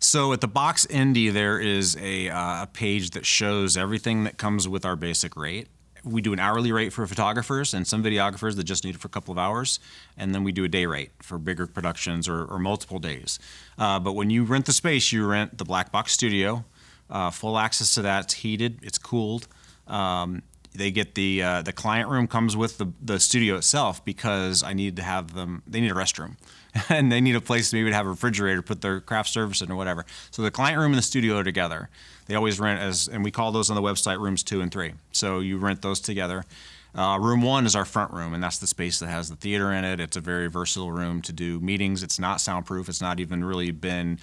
So at the Box Indy, there is a page that shows everything that comes with our basic rate. We do an hourly rate for photographers and some videographers that just need it for a couple of hours, and then we do a day rate for bigger productions or multiple days. But when you rent the space, you rent the black box studio, full access to that. It's heated, it's cooled. They get the client room comes with the studio itself because I need to have them. They need a restroom, and they need a place maybe to have a refrigerator, put their craft service in or whatever. So the client room and the studio are together. They always rent and we call those on the website rooms 2 and 3. So you rent those together. Room 1 is our front room, and that's the space that has the theater in it. It's a very versatile room to do meetings. It's not soundproof. It's not even really been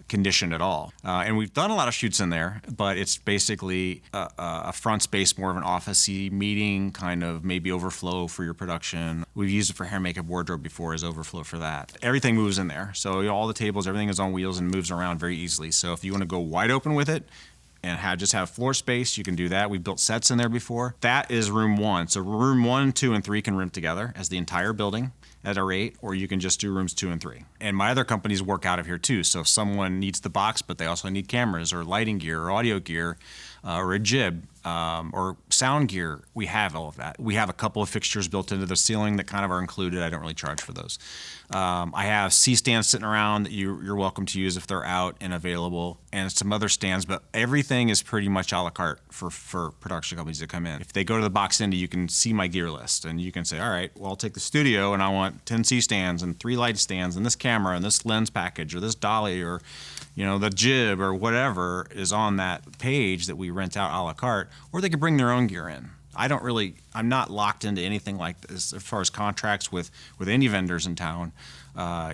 conditioned at all. And we've done a lot of shoots in there, but it's basically a front space, more of an office-y meeting, kind of maybe overflow for your production. We've used it for hair, makeup, wardrobe before as overflow for that. Everything moves in there. So all the tables, everything is on wheels and moves around very easily. So if you want to go wide open with it, and just have floor space, you can do that. We've built sets in there before. That is room 1. So room 1, 2, and 3 can rent together as the entire building at a rate, or you can just do rooms 2 and 3. And my other companies work out of here too. So if someone needs the box, but they also need cameras or lighting gear or audio gear or a jib or sound gear, we have all of that. We have a couple of fixtures built into the ceiling that kind of are included. I don't really charge for those. I have C-stands sitting around that you're welcome to use if they're out and available, and some other stands, but everything is pretty much a la carte for production companies that come in. If they go to the Box Indy, you can see my gear list, and you can say, all right, well, I'll take the studio, and I want 10 C-stands and 3 light stands and this camera and this lens package or this dolly or the jib or whatever is on that page that we rent out a la carte, or they could bring their own gear in. I'm not locked into anything like this as far as contracts with any vendors in town.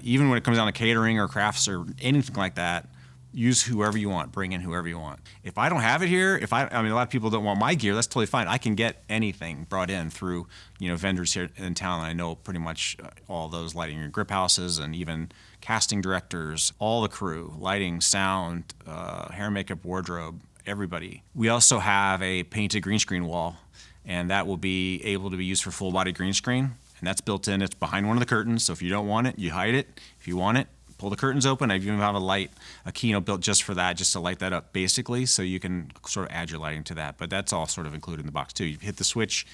Even when it comes down to catering or crafts or anything like that, use whoever you want, bring in whoever you want. If I don't have it here, a lot of people don't want my gear, that's totally fine. I can get anything brought in through, vendors here in town. I know pretty much all those lighting and grip houses and even casting directors, all the crew, lighting, sound, hair, makeup, wardrobe, everybody. We also have a painted green screen wall, and that will be able to be used for full body green screen. And that's built in, it's behind one of the curtains. So if you don't want it, you hide it. If you want it, pull the curtains open. I even have a keynote built just for that, just to light that up basically, so you can sort of add your lighting to that. But that's all sort of included in the box too. You hit the switch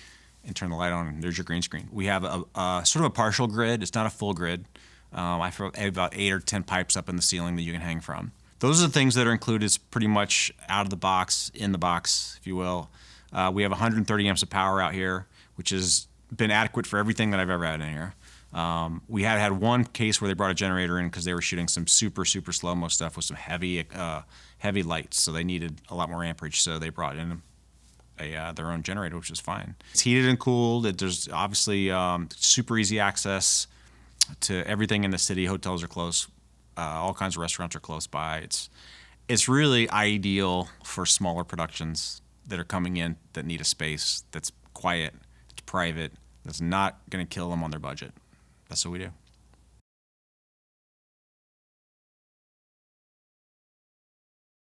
and turn the light on, and there's your green screen. We have a sort of a partial grid. It's not a full grid. I have about 8 or 10 pipes up in the ceiling that you can hang from. Those are the things that are included. It's pretty much out of the box, in the box, if you will. We have 130 amps of power out here, which has been adequate for everything that I've ever had in here. We had one case where they brought a generator in because they were shooting some super slow-mo stuff with some heavy lights, so they needed a lot more amperage, so they brought in their own generator, which is fine. It's heated and cooled. There's obviously super easy access to everything in the city. Hotels are close. All kinds of restaurants are close by. It's really ideal for smaller productions that are coming in that need a space that's quiet, it's private, that's not going to kill them on their budget. That's what we do.